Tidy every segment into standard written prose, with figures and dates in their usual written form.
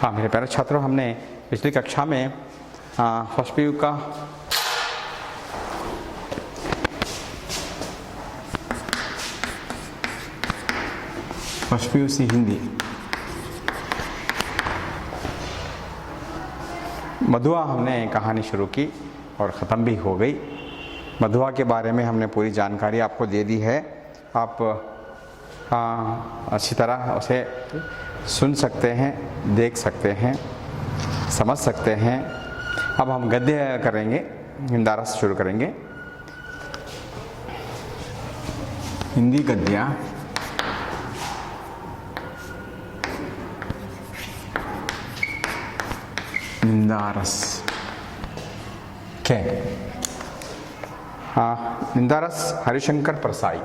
हाँ मेरे प्यारे छात्रों, हमने पिछली कक्षा में फर्स्ट पीयू का फर्स्ट पीयू सी हिंदी मधुआ हमने कहानी शुरू की और ख़त्म भी हो गई। मधुआ के बारे में हमने पूरी जानकारी आपको दे दी है। आप अच्छी तरह उसे सुन सकते हैं, देख सकते हैं, समझ सकते हैं। अब हम गद्य करेंगे, हिंदारस शुरू करेंगे। हिंदी गद्य निंदारस क्या? निंदारस हरिशंकर परसाई।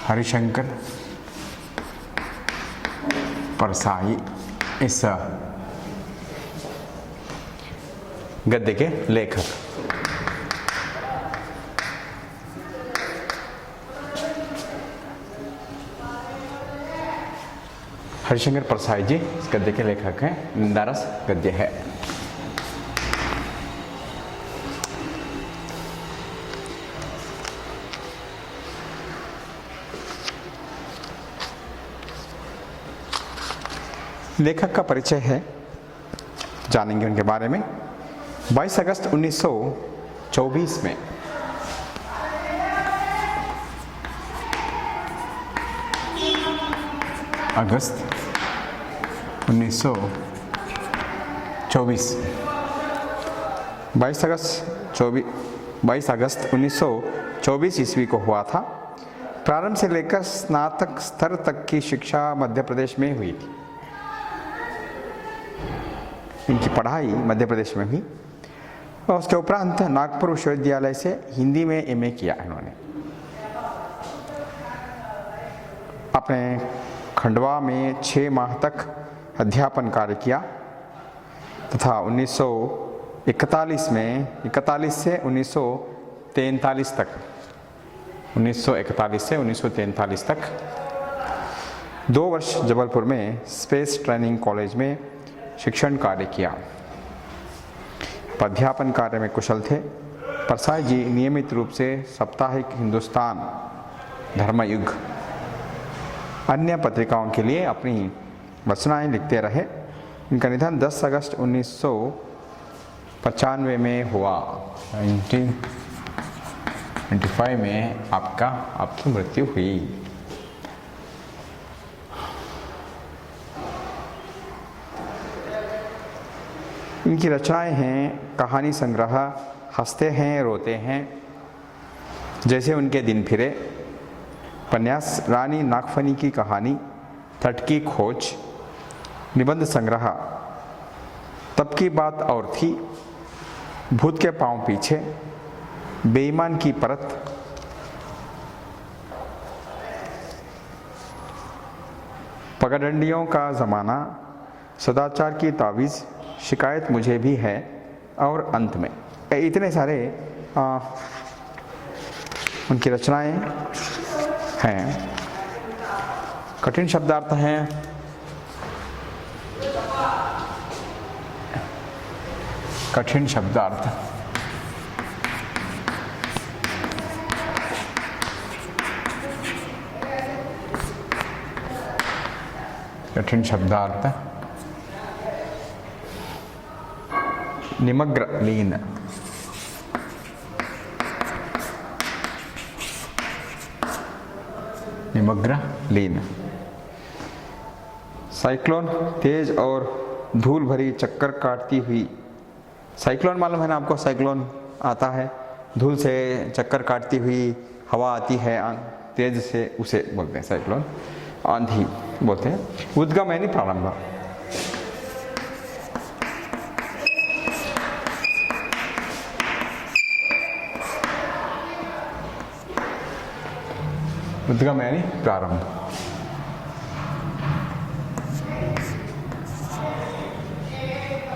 हरिशंकर परसाई इस गद्य के लेखक। हरिशंकर परसाई जी इस गद्य के लेखक हैं। निंदारस गद्य है। लेखक का परिचय है, जानेंगे उनके बारे में। 22 अगस्त 1924 में अगस्त 1924 22 अगस्त 1924 ईस्वी को हुआ था। प्रारंभ से लेकर स्नातक स्तर तक की शिक्षा मध्य प्रदेश में हुई थी। इनकी पढ़ाई मध्य प्रदेश में हुई और उसके उपरांत नागपुर विश्वविद्यालय से हिंदी में एमए किया इन्होंने। अपने खंडवा में 6 माह तक अध्यापन कार्य किया तथा 1941 से 1943 तक 2 वर्ष जबलपुर में स्पेस ट्रेनिंग कॉलेज में शिक्षण कार्य किया। अध्यापन कार्य में कुशल थे। परसाई जी नियमित रूप से साप्ताहिक हिंदुस्तान, धर्मयुग, अन्य पत्रिकाओं के लिए अपनी रचनाएं लिखते रहे। इनका निधन 10 अगस्त 1995 में हुआ। 1995 में आपकी मृत्यु हुई। इनकी रचनाएं हैं कहानी संग्रह हंसते हैं रोते हैं, जैसे उनके दिन फिरे, उपन्यास रानी नागफनी की कहानी, तट की खोज, निबंध संग्रह तब की बात और थी, भूत के पांव पीछे, बेईमान की परत, पगडंडियों का ज़माना, सदाचार की तावीज़, शिकायत मुझे भी है और अंत में। इतने सारे उनकी रचनाएं हैं। कठिन शब्दार्थ हैं। कठिन शब्दार्थ निमग्र लीन, साइक्लोन तेज और धूल भरी चक्कर काटती हुई। साइक्लोन मालूम है ना आपको? साइक्लोन आता है, धूल से चक्कर काटती हुई हवा आती है तेज से, उसे बोलते हैं साइक्लोन। आंधी बोलते हैं। उद्गम यानी प्रारंभ। उद्गम यानी प्रारंभ।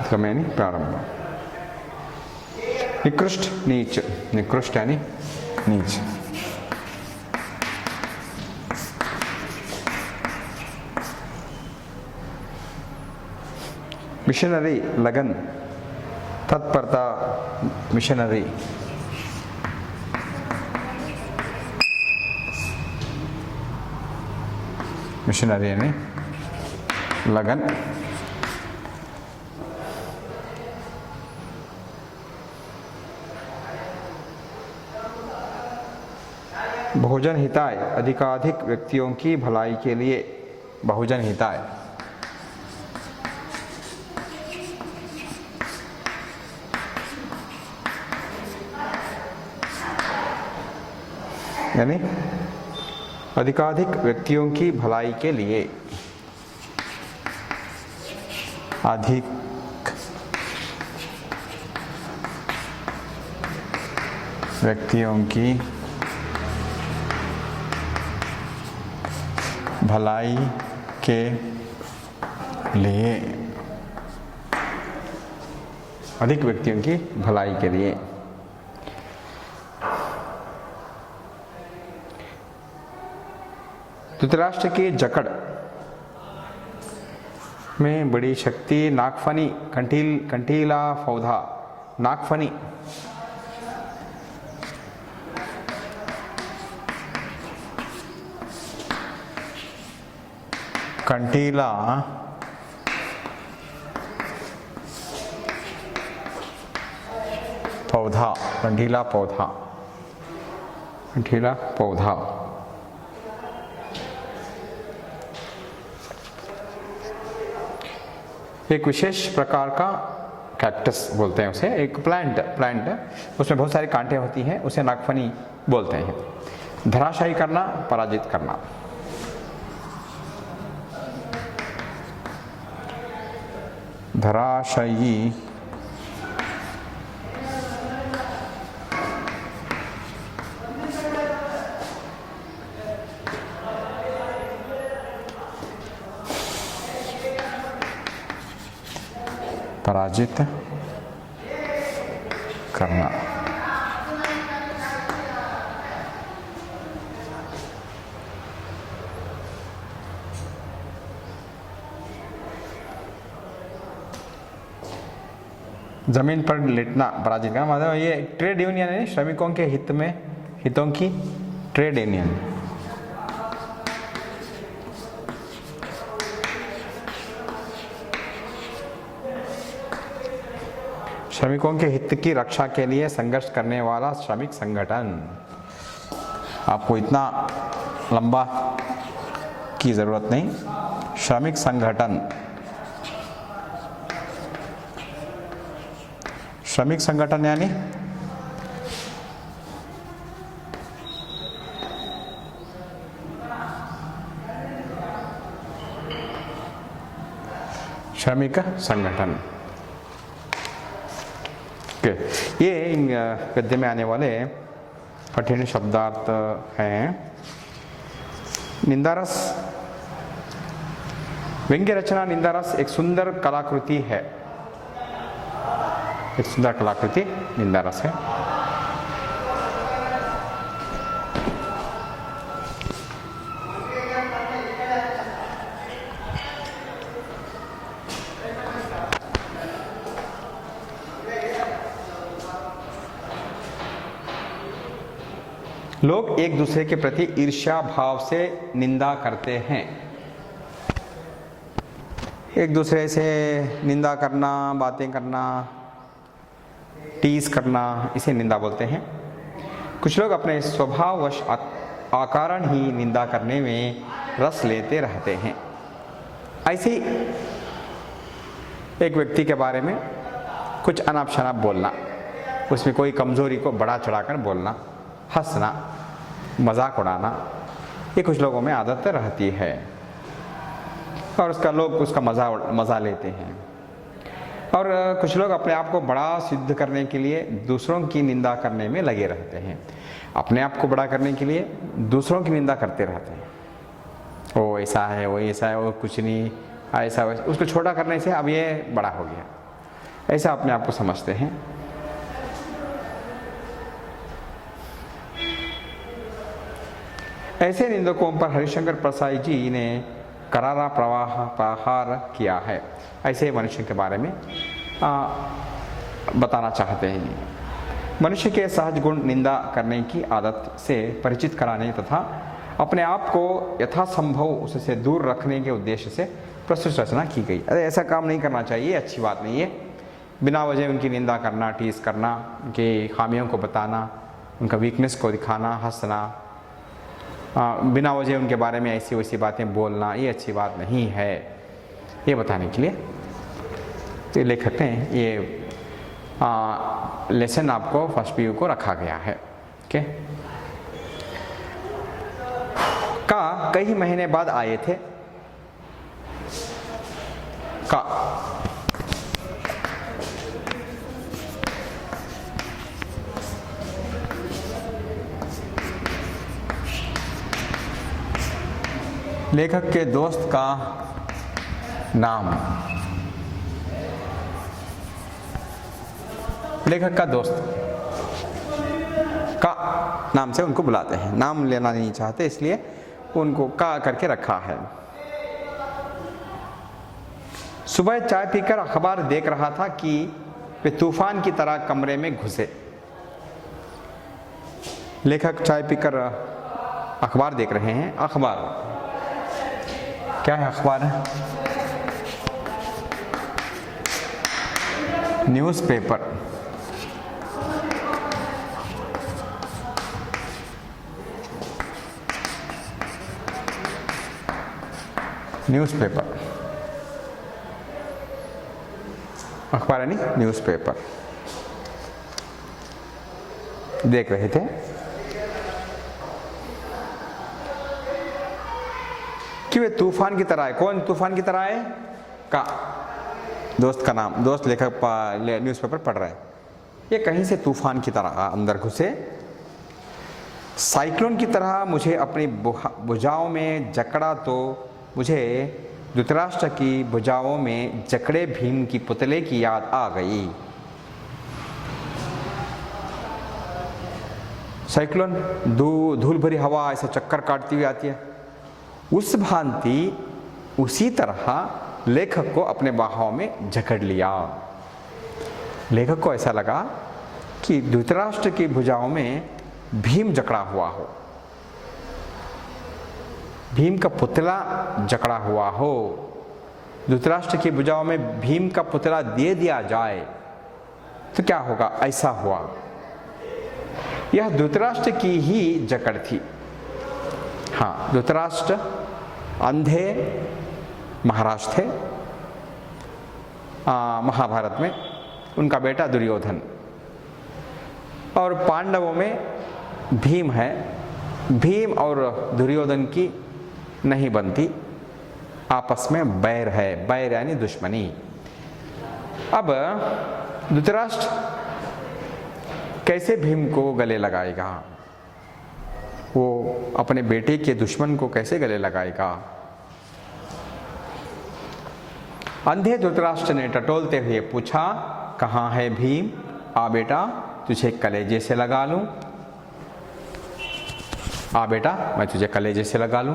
उद्गम यानी प्रारंभ। निकृष्ट नीच, निकृष्ट यानी नीच। मिशनरी लगन, तत्परता, मिशनरी। मिशनरी यानी लगन। बहुजन हिताय, अधिकाधिक व्यक्तियों की भलाई के लिए। बहुजन हिताय। यानी अधिकाधिक व्यक्तियों की भलाई के लिए। अधिक व्यक्तियों की भलाई के लिए। अधिक व्यक्तियों की भलाई के लिए। धृतराष्ट्र की जकड़ में बड़ी शक्ति। नागफनी, कंटीला पौधा। नागफनी कंटीला पौधा। कंटीला पौधा। कंटीला पौधा। एक विशेष प्रकार का कैक्टस बोलते हैं उसे, एक प्लांट उसमें बहुत सारी कांटें होती हैं, उसे नागफनी बोलते हैं। धराशायी करना, पराजित करना। धराशायी पराजित करना। जमीन पर लेटना, पराजित करना। मतलब ये ट्रेड यूनियन है, श्रमिकों के हितों की ट्रेड यूनियन। श्रमिकों के हित की रक्षा के लिए संघर्ष करने वाला श्रमिक संगठन। आपको इतना लंबा की जरूरत नहीं। श्रमिक संगठन। श्रमिक संगठन यानी श्रमिक संगठन। ये गद्य में आने वाले कठिन शब्दार्थ हैं। निंदारस, व्यंग्य रचना निंदारस एक सुंदर कलाकृति है। एक सुंदर कलाकृति निंदारस है। लोग एक दूसरे के प्रति ईर्ष्या भाव से निंदा करते हैं। एक दूसरे से निंदा करना, बातें करना, टीज करना, इसे निंदा बोलते हैं। कुछ लोग अपने स्वभाववश अकारण ही निंदा करने में रस लेते रहते हैं। ऐसे एक व्यक्ति के बारे में कुछ अनाप शनाप बोलना, उसमें कोई कमजोरी को बढ़ा चढ़ाकर बोलना, हंसना, मजाक उड़ाना, ये कुछ लोगों में आदत रहती है और लोग उसका मज़ा लेते हैं। और कुछ लोग अपने आप को बड़ा सिद्ध करने के लिए दूसरों की निंदा करने में लगे रहते हैं। अपने आप को बड़ा करने के लिए दूसरों की निंदा करते रहते हैं। वो ऐसा है, वो ऐसा है, वो कुछ नहीं, ऐसा वैसा। उसको छोटा करने से अब ये बड़ा हो गया, ऐसा अपने आप को समझते हैं। ऐसे निंदकों पर हरिशंकर प्रसाद जी ने करारा प्रहार किया है। ऐसे मनुष्य के बारे में बताना चाहते हैं। मनुष्य के सहज गुण निंदा करने की आदत से परिचित कराने तथा अपने आप को यथासंभव उससे दूर रखने के उद्देश्य से प्रस्तुत रचना की गई। अरे ऐसा काम नहीं करना चाहिए, अच्छी बात नहीं है। बिना वजह उनकी निंदा करना, टीस करना, उनकी खामियों को बताना, उनका वीकनेस को दिखाना, हंसना, बिना वजह उनके बारे में ऐसी वैसी बातें बोलना, ये अच्छी बात नहीं है। ये बताने के लिए तो लेखक ने ये लेसन आपको फर्स्ट पीयू को रखा गया है। ओके, का कई महीने बाद आए थे। का लेखक के दोस्त का नाम, लेखक का दोस्त का नाम से उनको बुलाते हैं। नाम लेना नहीं चाहते इसलिए उनको का करके रखा है। सुबह चाय पीकर अखबार देख रहा था कि वे तूफान की तरह कमरे में घुसे। लेखक चाय पीकर अखबार देख रहे हैं। अखबार क्या है? अखबार है न्यूज़पेपर। न्यूज़पेपर, अखबार यानी न्यूज़पेपर देख रहे थे कि वे तूफान की तरह है। कौन तूफान की तरह है? का दोस्त का नाम, दोस्त लेखक न्यूज़पेपर पढ़ रहा है। ये कहीं से तूफान की तरह अंदर घुसे, साइक्लोन की तरह मुझे अपनी भुजाओं में जकड़ा तो मुझे धृतराष्ट्र की भुजाओं में जकड़े भीम की पुतले की याद आ गई। साइक्लोन धूल भरी हवा ऐसा चक्कर काटती हुई आती है, उस भांति उसी तरह लेखक को अपने बाहों में जकड़ लिया। लेखक को ऐसा लगा कि धृतराष्ट्र की भुजाओं में भीम जकड़ा हुआ हो, भीम का पुतला जकड़ा हुआ हो। धृतराष्ट्र की भुजाओं में भीम का पुतला दे दिया जाए तो क्या होगा? ऐसा हुआ। यह धृतराष्ट्र की ही जकड़ थी। हाँ, धृतराष्ट्र अंधे महाराज थे महाभारत में। उनका बेटा दुर्योधन, और पांडवों में भीम है। भीम और दुर्योधन की नहीं बनती, आपस में बैर है। बैर यानी दुश्मनी। अब धृतराष्ट्र कैसे भीम को गले लगाएगा? वो अपने बेटे के दुश्मन को कैसे गले लगाएगा? अंधे धृतराष्ट्र ने टटोलते हुए पूछा, कहाँ है भीम? आ बेटा, तुझे कलेजे से लगा लूं। आ बेटा, मैं तुझे कलेजे से लगा लूं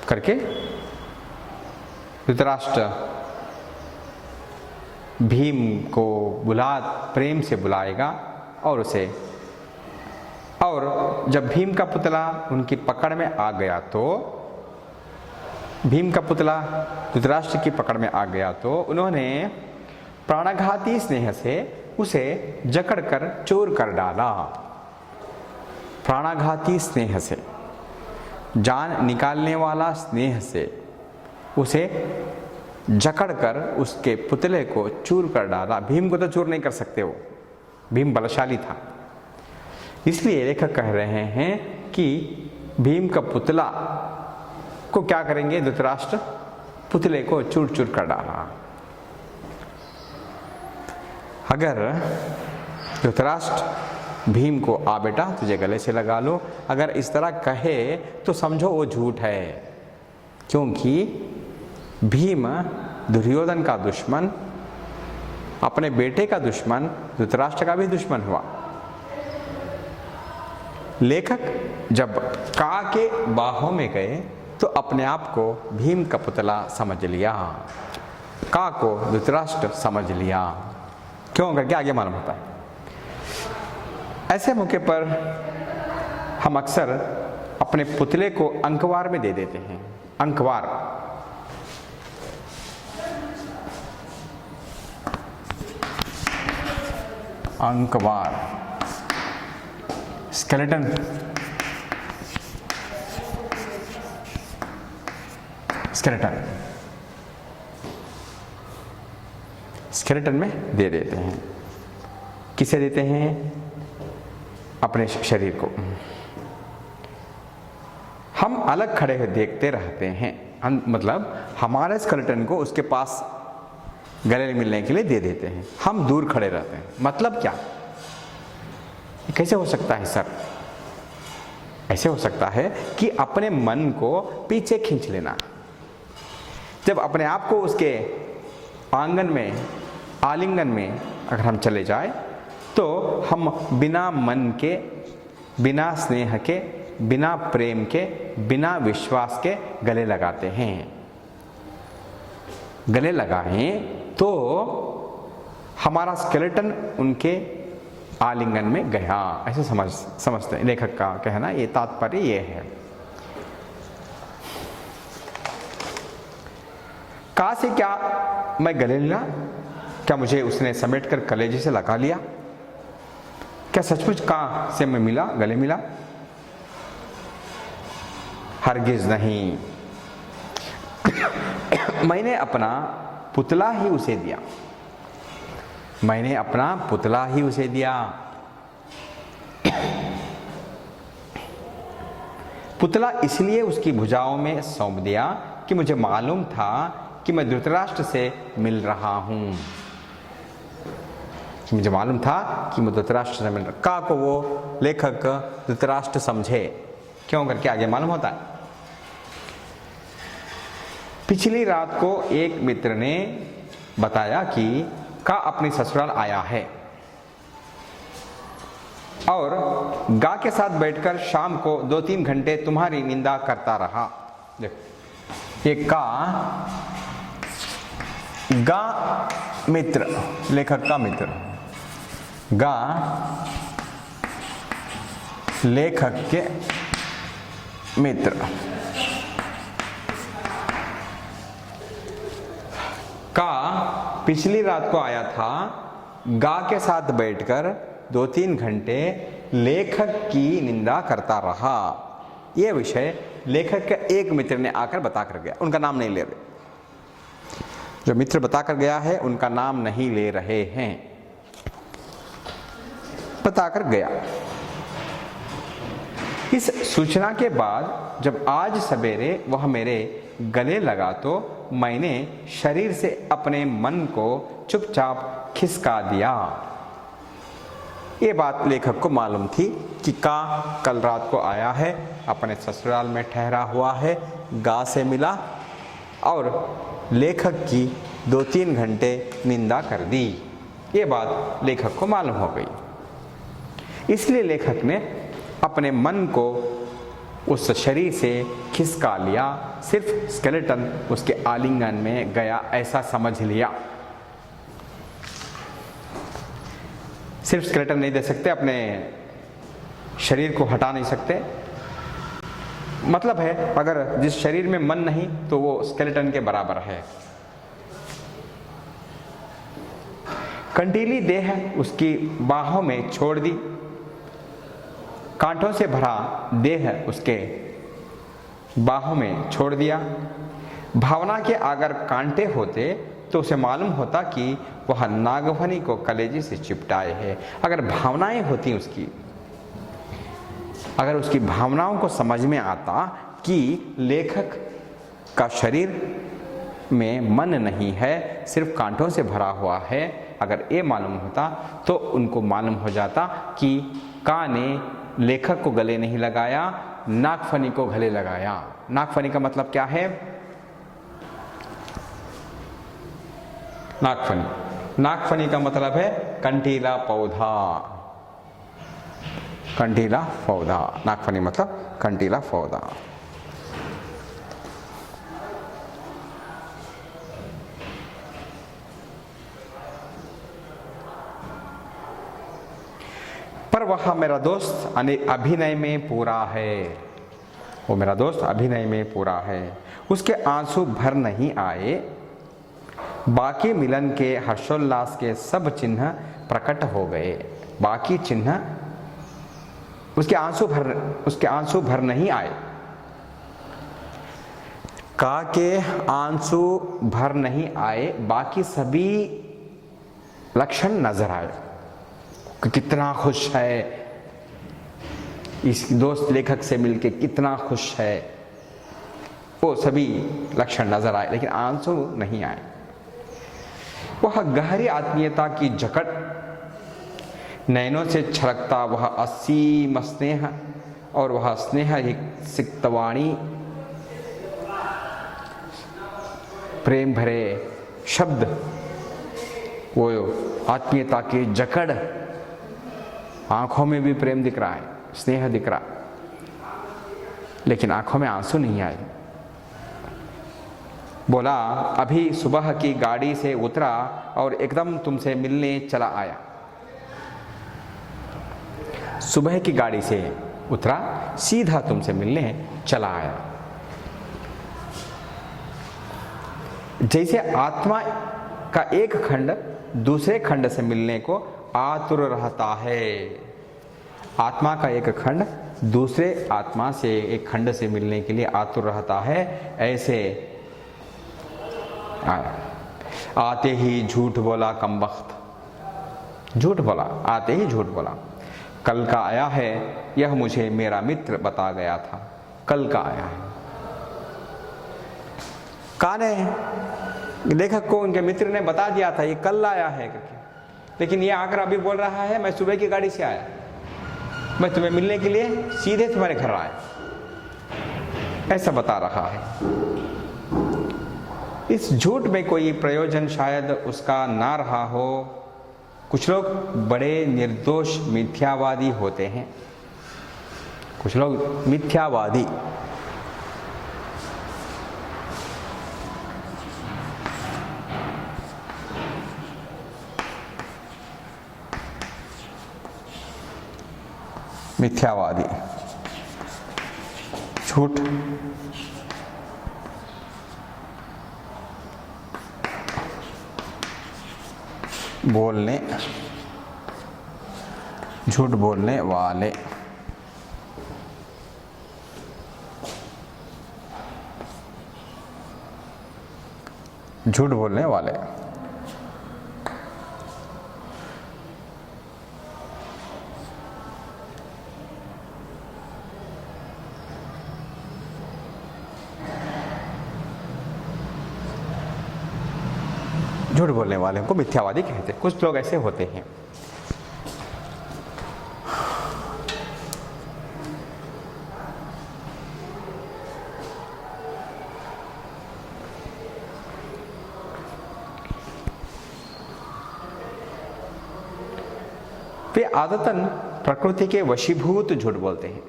करके धृतराष्ट्र भीम को प्रेम से बुलाएगा और उसे, और जब भीम का पुतला उनकी पकड़ में आ गया तो, भीम का पुतला धृतराष्ट्र की पकड़ में आ गया तो उन्होंने प्राणघाती स्नेह से उसे जकड़कर चूर कर डाला। प्राणघाती स्नेह से, जान निकालने वाला स्नेह से उसे जकड़कर उसके पुतले को चूर कर डाला। भीम को तो चूर नहीं कर सकते, वो भीम बलशाली था। इसलिए लेखक कह रहे हैं कि भीम का पुतला को क्या करेंगे? धृतराष्ट्र पुतले को चूर चूर कर डाला। अगर धृतराष्ट्र भीम को आ बेटा तुझे गले से लगा लो, अगर इस तरह कहे तो समझो वो झूठ है, क्योंकि भीम दुर्योधन का दुश्मन, अपने बेटे का दुश्मन, धृतराष्ट्र का भी दुश्मन हुआ। लेखक जब का के बाहों में गए तो अपने आप को भीम का पुतला समझ लिया, का को धृतराष्ट्र समझ लिया। क्यों करके आगे मालूम होता है। ऐसे मौके पर हम अक्सर अपने पुतले को अंकवार में दे देते हैं। Ankwar, Ankwar, skeleton, skeleton, skeleton में दे देते हैं। किसे देते हैं? अपने शरीर को। हम अलग खड़े हुए देखते रहते हैं, हम मतलब हमारे स्केलेटन को उसके पास गले मिलने के लिए दे देते हैं, हम दूर खड़े रहते हैं। मतलब क्या? कैसे हो सकता है सर? ऐसे हो सकता है कि अपने मन को पीछे खींच लेना। जब अपने आप को उसके आंगन में, आलिंगन में अगर हम चले जाए तो हम बिना मन के, बिना स्नेह के, बिना प्रेम के, बिना विश्वास के गले लगाते हैं। गले लगाएं तो हमारा स्केलेटन उनके आलिंगन में गया, ऐसे समझते हैं। लेखक का कहना, ये तात्पर्य ये है। कहा से क्या मैं गले लिया? क्या मुझे उसने समेट कर कलेजे से लगा लिया? क्या सचमुच कहाँ से मैं मिला, गले मिला? हरगिज नहीं। मैंने अपना पुतला ही उसे दिया, मैंने अपना पुतला ही उसे दिया। पुतला इसलिए उसकी भुजाओं में सौंप दिया कि मुझे मालूम था कि मैं धृतराष्ट्र से मिल रहा हूं, कि मुझे मालूम था कि मैं धृतराष्ट्र से मिल रहा। का को वो लेखक धृतराष्ट्र समझे, क्यों करके आगे मालूम होता है। पिछली रात को एक मित्र ने बताया कि का अपनी ससुराल आया है और गा के साथ बैठकर शाम को 2-3 घंटे तुम्हारी निंदा करता रहा। देखो, ये गा मित्र, लेखक का मित्र, गा लेखक के मित्र, का पिछली रात को आया था, गा के साथ बैठकर 2-3 घंटे लेखक की निंदा करता रहा। यह विषय लेखक के एक मित्र ने आकर बताकर गया। उनका नाम नहीं ले रहे, जो मित्र बताकर गया है उनका नाम नहीं ले रहे हैं, बताकर गया। इस सूचना के बाद जब आज सवेरे वह मेरे गले लगा तो मैंने शरीर से अपने मन को चुपचाप खिसका दिया। ये बात लेखक को मालूम थी कि का कल रात को आया है, अपने ससुराल में ठहरा हुआ है, गा से मिला और लेखक की 2-3 घंटे निंदा कर दी। ये बात लेखक को मालूम हो गई। इसलिए लेखक ने अपने मन को उस शरीर से खिसका लिया, सिर्फ स्केलेटन उसके आलिंगन में गया ऐसा समझ लिया। सिर्फ स्केलेटन नहीं दे सकते, अपने शरीर को हटा नहीं सकते। मतलब है अगर जिस शरीर में मन नहीं तो वो स्केलेटन के बराबर है। कंटीली देह उसकी बाहों में छोड़ दी, कांटों से भरा देह उसके बाहों में छोड़ दिया। भावना के अगर कांटे होते तो उसे मालूम होता कि वह नागफनी को कलेजे से चिपटाए है। अगर भावनाएं होती उसकी, अगर उसकी भावनाओं को समझ में आता कि लेखक का शरीर में मन नहीं है, सिर्फ कांटों से भरा हुआ है, अगर ये मालूम होता तो उनको मालूम हो जाता कि का ने लेखक को गले नहीं लगाया, नागफनी को गले लगाया। नागफनी का मतलब क्या है? नागफनी का मतलब है कंटीला पौधा। कंटीला पौधा, नागफनी मतलब कंटीला पौधा। वह मेरा दोस्त अभिनय में पूरा है, वो मेरा दोस्त अभिनय में पूरा है। उसके आंसू भर नहीं आए, बाकी मिलन के हर्षोल्लास के सब चिन्ह प्रकट हो गए। बाकी चिन्ह, उसके आंसू भर नहीं आए, का के आंसू भर नहीं आए, बाकी सभी लक्षण नजर आए कि कितना खुश है, इस दोस्त लेखक से मिलके कितना खुश है, वो सभी लक्षण नजर आए, लेकिन आंसू नहीं आए। वह गहरी आत्मीयता की जकड़, नैनों से छलकता वह असीम स्नेह और वह स्नेह सिक्तवाणी, प्रेम भरे शब्द, वो आत्मीयता की जकड़, आंखों में भी प्रेम दिख रहा है, स्नेह दिख रहा, लेकिन आंखों में आंसू नहीं आए। बोला, अभी सुबह की गाड़ी से उतरा और एकदम तुमसे मिलने चला आया। सुबह की गाड़ी से उतरा, सीधा तुमसे मिलने चला आया। जैसे आत्मा का एक खंड दूसरे खंड से मिलने को आतुर रहता है, आत्मा का एक खंड दूसरे आत्मा से एक खंड से मिलने के लिए आतुर रहता है, ऐसे आते ही झूठ बोला कमबख्त, झूठ बोला, आते ही झूठ बोला। कल का आया है, यह मुझे मेरा मित्र बता गया था, कल का आया है। कौन है? लेखक को उनके मित्र ने बता दिया था ये कल आया है करके, लेकिन ये आकर अभी बोल रहा है मैं सुबह की गाड़ी से आया, मैं तुम्हें मिलने के लिए सीधे तुम्हारे घर आया, ऐसा बता रहा है। इस झूठ में कोई प्रयोजन शायद उसका ना रहा हो। कुछ लोग बड़े निर्दोष मिथ्यावादी होते हैं, कुछ लोग मिथ्यावादी, मिथ्यावादी, झूठ बोलने, झूठ बोलने वाले, झूठ बोलने वाले। झूठ बोलने वाले को मिथ्यावादी कहते हैं। कुछ लोग ऐसे होते हैं। वे आदतन प्रकृति के वशीभूत झूठ बोलते हैं,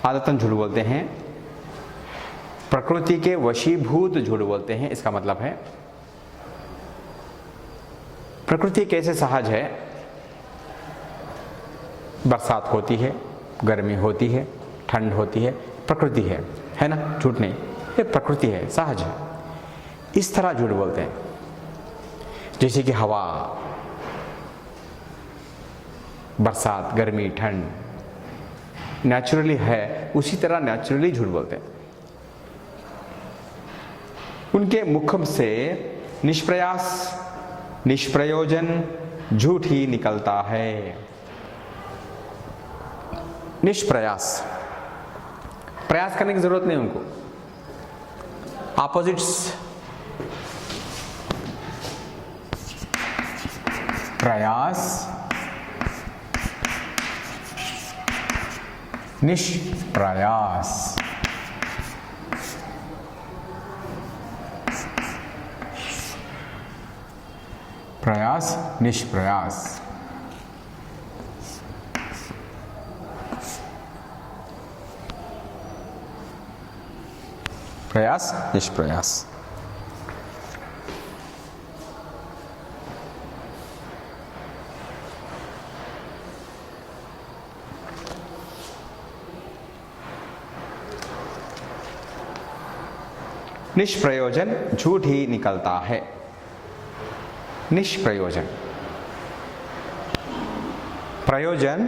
आदतन झूठ बोलते हैं, प्रकृति के वशीभूत झूठ बोलते हैं। इसका मतलब है प्रकृति कैसे सहज है, बरसात होती है, गर्मी होती है, ठंड होती है, प्रकृति है ना, झूठ नहीं, ये प्रकृति है, सहज है। इस तरह झूठ बोलते हैं। जैसे कि हवा, बरसात, गर्मी, ठंड नेचुरली है, उसी तरह नेचुरली झूठ बोलते हैं। उनके मुख से निष्प्रयास, निष्प्रयोजन झूठ ही निकलता है। निष्प्रयास, प्रयास करने की जरूरत नहीं उनको, ऑपोजिट्स, प्रयास, निष्प्रयास। प्रयास, निष्प्रयास। प्रयास, निष्प्रयास। निष्प्रयोजन झूठ ही निकलता है। निष्प्रयोजन, प्रयोजन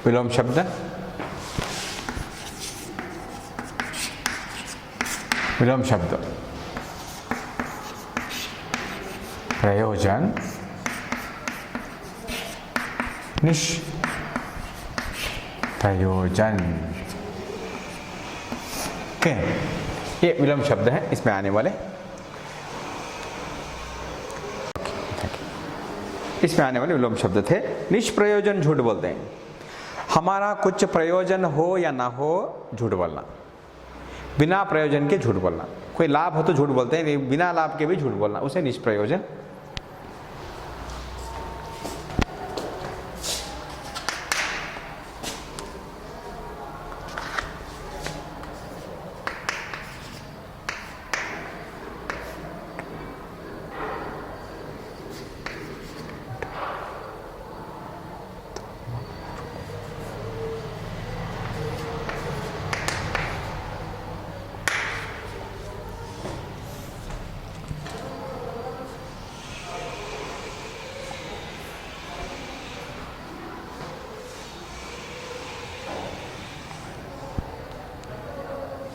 विलोम शब्द, विलोम शब्द, प्रयोजन निष्प्रयोजन के ये विलोम शब्द है इसमें आने वाले। इसमें आने वाले विलोम शब्द थे। निष्प्रयोजन झूठ बोलते हैं, हमारा कुछ प्रयोजन हो या ना हो झूठ बोलना, बिना प्रयोजन के झूठ बोलना। कोई लाभ हो तो झूठ बोलते हैं, बिना लाभ के भी झूठ बोलना, उसे निष्प्रयोजन।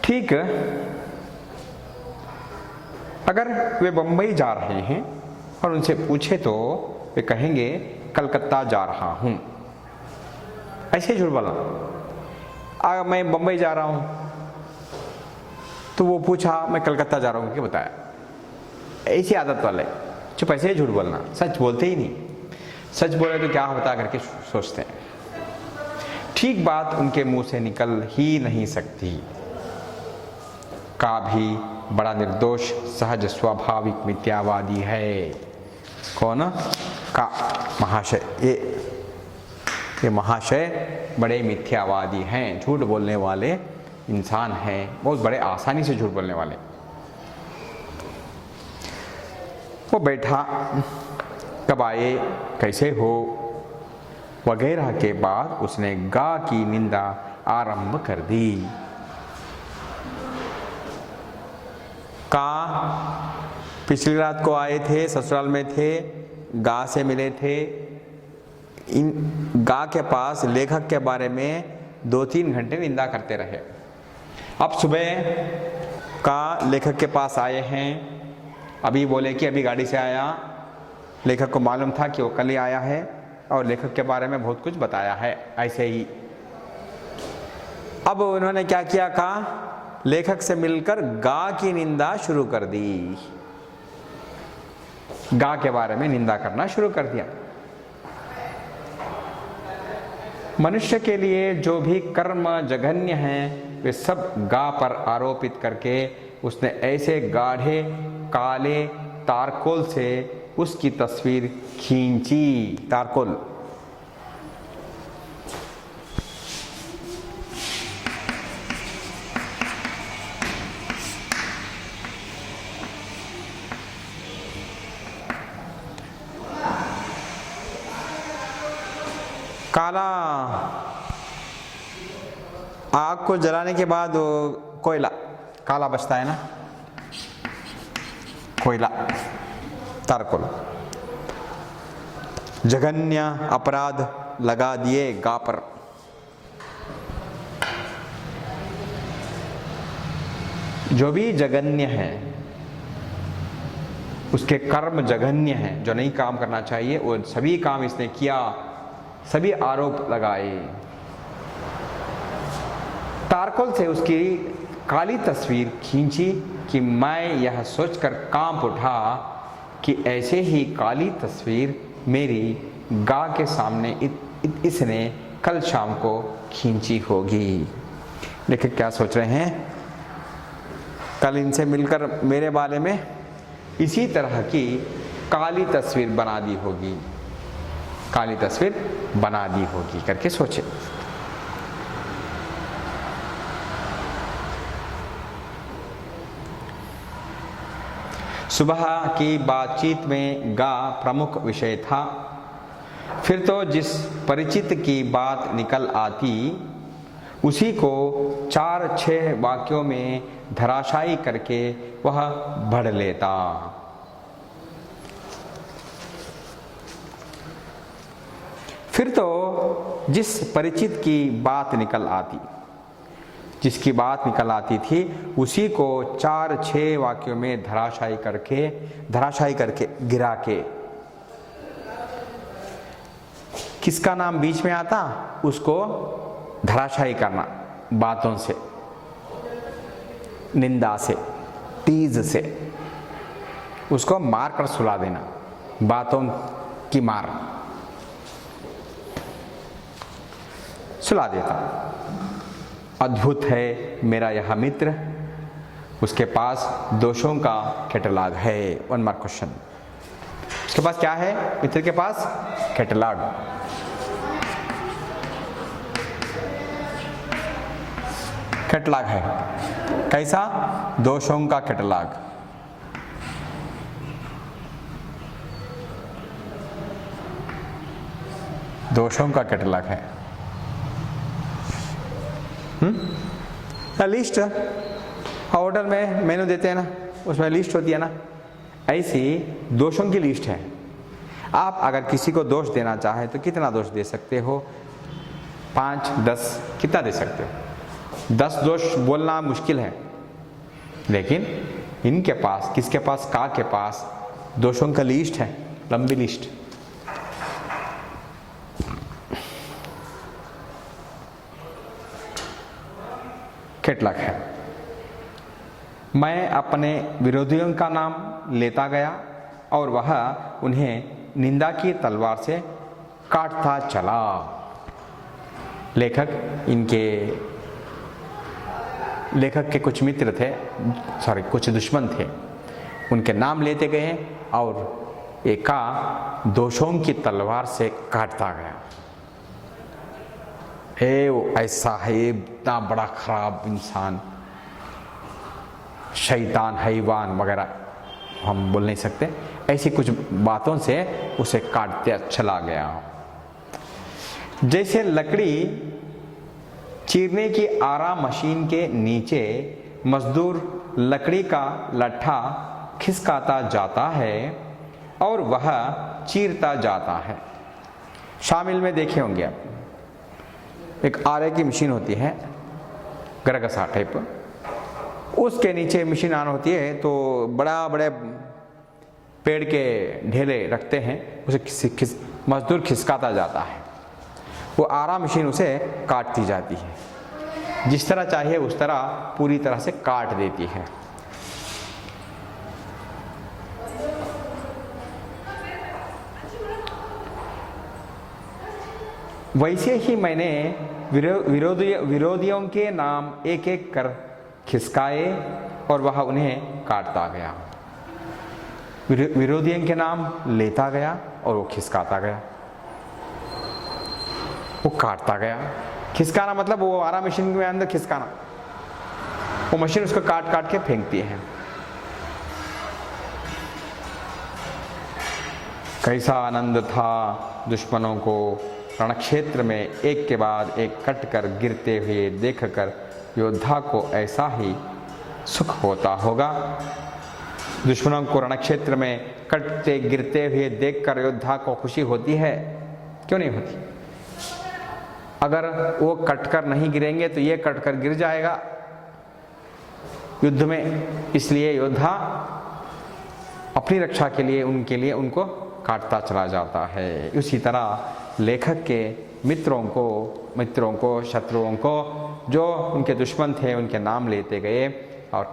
ठीक, अगर वे बंबई जा रहे हैं और उनसे पूछे तो वे कहेंगे कलकत्ता जा रहा हूं, ऐसे झूठ बोला। मैं बंबई जा रहा हूं तो वो पूछा मैं कलकत्ता जा रहा हूं क्या बताया, ऐसी आदत वाले चुप ऐसे ही झूठ बोलना, सच बोलते ही नहीं। सच बोले तो क्या होता करके सोचते हैं। ठीक बात उनके मुंह से निकल ही नहीं सकती। का भी बड़ा निर्दोष सहज स्वाभाविक मिथ्यावादी है। कौन? का महाशय, ये महाशय बड़े मिथ्यावादी हैं, झूठ बोलने वाले इंसान हैं, बहुत बड़े आसानी से झूठ बोलने वाले। वो बैठा, कब आए, कैसे हो वगैरह के बाद उसने गा की निंदा आरंभ कर दी। का पिछली रात को आए थे, ससुराल में थे, गा से मिले थे। इन गा के पास लेखक के बारे में 2-3 घंटे निंदा करते रहे। अब सुबह का लेखक के पास आए हैं, अभी बोले कि अभी गाड़ी से आया। लेखक को मालूम था कि वो कल ही आया है और लेखक के बारे में बहुत कुछ बताया है ऐसे ही। अब उन्होंने क्या किया, कहा लेखक से मिलकर गा की निंदा शुरू कर दी। गा के बारे में निंदा करना शुरू कर दिया। मनुष्य के लिए जो भी कर्म जघन्य हैं वे सब गा पर आरोपित करके उसने ऐसे गाढ़े काले तारकोल से उसकी तस्वीर खींची। तारकोल, काला आग को जलाने के बाद कोयला काला बचता है ना, कोयला, तारकोल। जघन्य अपराध लगा दिए गा पर। जो भी जघन्य है उसके कर्म जघन्य हैं, जो नहीं काम करना चाहिए वो सभी काम इसने किया, सभी आरोप लगाए। तारकोल से उसकी काली तस्वीर खींची कि मैं यह सोचकर कांप उठा कि ऐसे ही काली तस्वीर मेरी गा के सामने इसने कल शाम को खींची होगी। लेकिन क्या सोच रहे हैं, कल इनसे मिलकर मेरे बारे में इसी तरह की काली तस्वीर बना दी होगी, काली तस्वीर बना दी होगी करके सोचे। सुबह की बातचीत में गा प्रमुख विषय था। फिर तो जिस परिचित की बात निकल आती उसी को 4-6 वाक्यों में धराशायी करके वह बढ़ लेता। फिर तो जिस परिचित की बात निकल आती, जिसकी बात निकल आती थी, उसी को 4-6 वाक्यों में धराशायी करके गिरा के, किसका नाम बीच में आता, उसको धराशायी करना, बातों से, निंदा से, टीज से, उसको मार कर सुला देना, बातों की मार सुला देता। अद्भुत है मेरा यह मित्र, उसके पास दोषों का कैटलॉग है। वन मार्क क्वेश्चन, उसके पास क्या है? मित्र के पास कैटलॉग। कैटलॉग है, कैसा? दोषों का कैटलॉग। दोषों का कैटलॉग है। लिस्ट ऑर्डर में मेनू देते हैं ना, उसमें लिस्ट होती है ना, ऐसी दोषों की लिस्ट है। आप अगर किसी को दोष देना चाहे तो कितना दोष दे सकते हो? 5, 10, कितना दे सकते हो? 10 दोष बोलना मुश्किल है, लेकिन इनके पास, किसके पास? का के पास दोषों का लिस्ट है, लंबी लिस्ट। कैटलॉग है। मैं अपने विरोधियों का नाम लेता गया और वह उन्हें निंदा की तलवार से काटता चला। लेखक के कुछ मित्र थे, कुछ दुश्मन थे, उनके नाम लेते गए और एक का दोषों की तलवार से काटता गया। वो ऐसा है, इतना बड़ा खराब इंसान, शैतान, हैवान वगैरह हम बोल नहीं सकते, ऐसी कुछ बातों से उसे काटते चला गया। जैसे लकड़ी चीरने की आरा मशीन के नीचे मजदूर लकड़ी का लट्ठा खिसकाता जाता है और वह चीरता जाता है। शामिल में देखे होंगे आप, एक आरे की मशीन होती है, गरगसा टाइप, उसके नीचे मशीन ऑन होती है तो बड़े पेड़ के ढेले रखते हैं, उसे मजदूर खिसकाता जाता है, वो आरा मशीन उसे काटती जाती है, जिस तरह चाहिए उस तरह पूरी तरह से काट देती है। वैसे ही मैंने विरोधियों के नाम एक एक कर खिसकाए और वह उन्हें काटता गया। विरोधियों के नाम लेता गया और वो खिसकाता गया, वो काटता गया। खिसकाना मतलब वो आरा मशीन में अंदर खिसकाना, वो मशीन उसको काट काट के फेंकती है। कैसा आनंद था दुश्मनों को रणक्षेत्र में एक के बाद एक कटकर गिरते हुए देखकर योद्धा को ऐसा ही सुख होता होगा। दुश्मनों को रणक्षेत्र में कटते गिरते हुए देखकर योद्धा को खुशी होती है, क्यों नहीं होती? अगर वो कटकर नहीं गिरेंगे तो ये कटकर गिर जाएगा युद्ध में, इसलिए योद्धा अपनी रक्षा के लिए उनको काटता चला जाता है। उसी तरह लेखक के मित्रों को शत्रुओं को, जो उनके दुश्मन थे, उनके नाम लेते गए और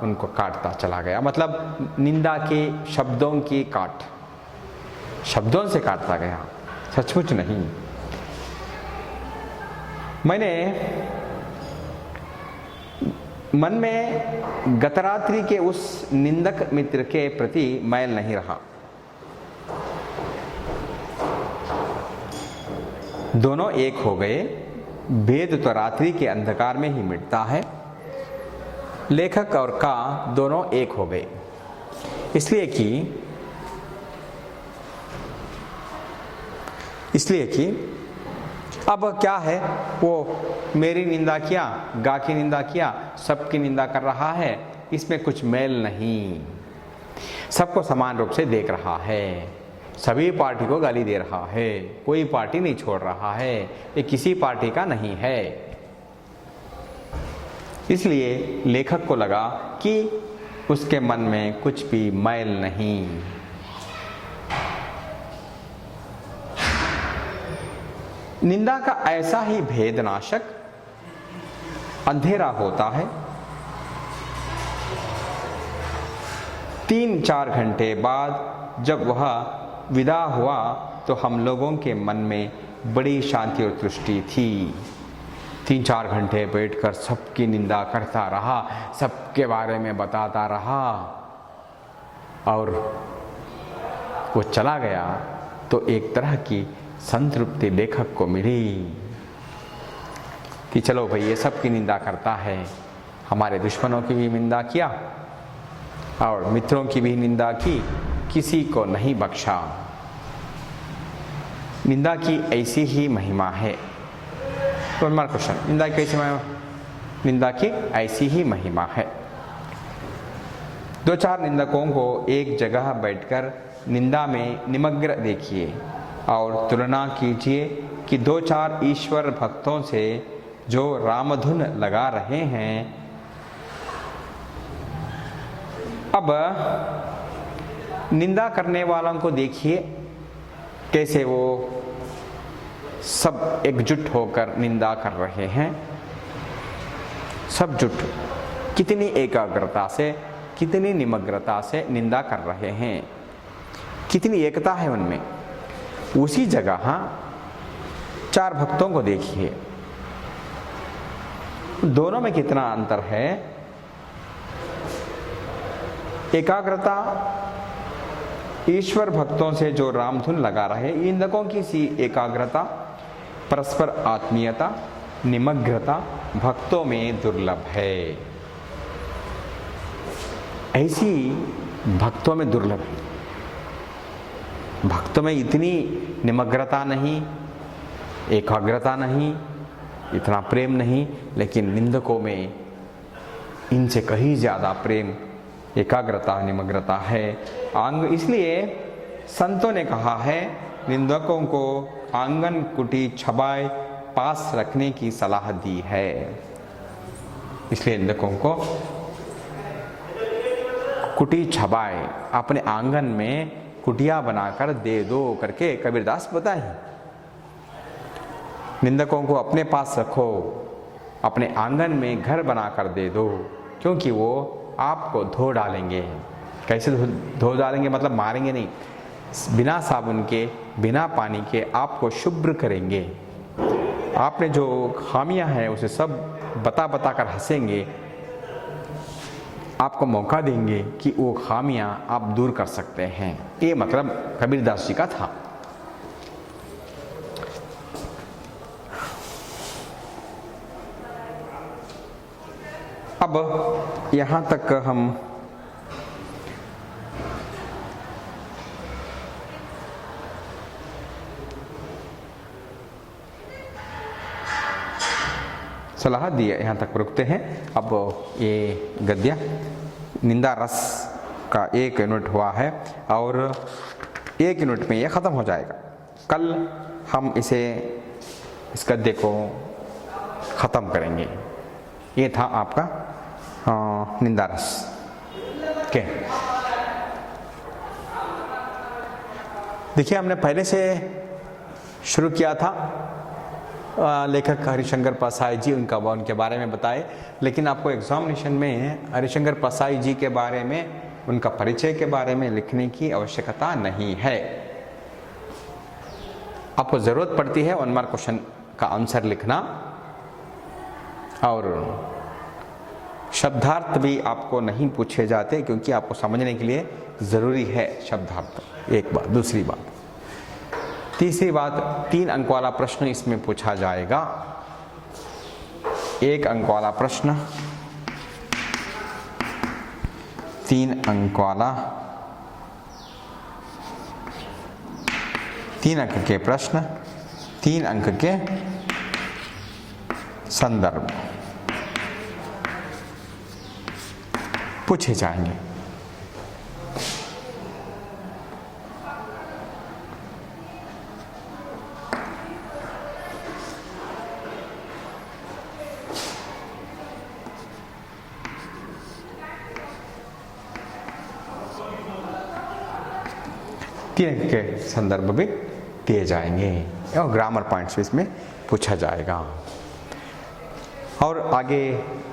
उनको काटता चला गया। मतलब निंदा के शब्दों की काट, शब्दों से काटता गया, सचमुच नहीं। मैंने मन में गतरात्रि के उस निंदक मित्र के प्रति मैल नहीं रहा। दोनों एक हो गए। भेद तो रात्रि के अंधकार में ही मिटता है। लेखक और दोनों एक हो गए, इसलिए कि अब क्या है, वो मेरी निंदा किया, गा की निंदा किया, सबकी निंदा कर रहा है, इसमें कुछ मेल नहीं। सबको समान रूप से देख रहा है, सभी पार्टी को गाली दे रहा है, कोई पार्टी नहीं छोड़ रहा है, ये किसी पार्टी का नहीं है। इसलिए लेखक को लगा कि उसके मन में कुछ भी मैल नहीं। निंदा का ऐसा ही भेदनाशक अंधेरा होता है। 3-4 घंटे बाद जब वह विदा हुआ तो हम लोगों के मन में बड़ी शांति और तुष्टि थी। 3-4 घंटे बैठकर सबकी निंदा करता रहा, सबके बारे में बताता रहा, और वो चला गया तो एक तरह की संतृप्ति लेखक को मिली कि चलो भाई, ये सबकी निंदा करता है, हमारे दुश्मनों की भी निंदा किया और मित्रों की भी निंदा की, किसी को नहीं बख्शा। निंदा की ऐसी ही महिमा है। तो हमारा क्वेश्चन, निंदा की कैसी महिमा? निंदा की ऐसी ही महिमा है। 2-4 निंदकों को एक जगह बैठकर निंदा में निमग्न देखिए और तुलना कीजिए कि 2-4 ईश्वर भक्तों से जो रामधुन लगा रहे हैं, अब निंदा करने वालों को देखिए कैसे वो सब एकजुट होकर निंदा कर रहे हैं। सब जुट, कितनी एकाग्रता से, कितनी निमग्नता से निंदा कर रहे हैं, कितनी एकता है उनमें। उसी जगह 4 भक्तों को देखिए, दोनों में कितना अंतर है। एकाग्रता ईश्वर भक्तों से जो रामधुन लगा रहे, निंदकों की सी एकाग्रता, परस्पर आत्मीयता, निमग्नता भक्तों में दुर्लभ है। ऐसी भक्तों में दुर्लभ है। भक्तों में इतनी निमग्नता नहीं, एकाग्रता नहीं, इतना प्रेम नहीं, लेकिन निंदकों में इनसे कहीं ज़्यादा प्रेम, एकाग्रता, निमग्नता है। इसलिए संतों ने कहा है, निंदकों को आंगन कुटी छबाए पास रखने की सलाह दी है। इसलिए निंदकों को कुटी छबाए, अपने आंगन में कुटिया बनाकर दे दो करके कबीरदास बताए। निंदकों को अपने पास रखो, अपने आंगन में घर बनाकर दे दो, क्योंकि वो आपको धो डालेंगे। कैसे धो डालेंगे? मतलब मारेंगे नहीं, बिना साबुन के, बिना पानी के आपको शुभ्र करेंगे। आपने जो खामियां हैं उसे सब बता बता कर हंसेंगे, आपको मौका देंगे कि वो खामियां आप दूर कर सकते हैं। ये मतलब कबीरदास जी का था। अब यहाँ तक हम सलाह दिया, यहाँ तक रुकते हैं। अब ये गद्य निंदा रस का 1 यूनिट हुआ है और 1 यूनिट में ये ख़त्म हो जाएगा। कल हम इस गद्य को ख़त्म करेंगे। ये था आपका निंदा रस। ओके, देखिए हमने पहले से शुरू किया था, लेखक हरिशंकर परसाई जी, उनके बारे में बताए, लेकिन आपको एग्जामिनेशन में हरिशंकर परसाई जी के बारे में, उनका परिचय के बारे में लिखने की आवश्यकता नहीं है। आपको ज़रूरत पड़ती है 1 मार्क क्वेश्चन का आंसर लिखना, और शब्दार्थ भी आपको नहीं पूछे जाते, क्योंकि आपको समझने के लिए ज़रूरी है शब्दार्थ। एक बात। दूसरी बात, तीसरी बात, 3 अंक वाला प्रश्न इसमें पूछा जाएगा। 1 अंक वाला प्रश्न, 3 अंक वाला, 3 अंक के प्रश्न, 3 अंक के संदर्भ पूछे जाएंगे। तीन अंक के संदर्भ भी दिए जाएंगे और ग्रामर पॉइंट्स भी इसमें पूछा जाएगा। और आगे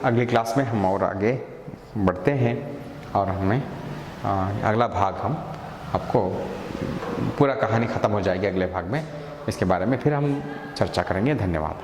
अगली क्लास में हम और आगे बढ़ते हैं और हमें अगला भाग हम आपको पूरा कहानी ख़त्म हो जाएगी अगले भाग में, इसके बारे में फिर हम चर्चा करेंगे। धन्यवाद।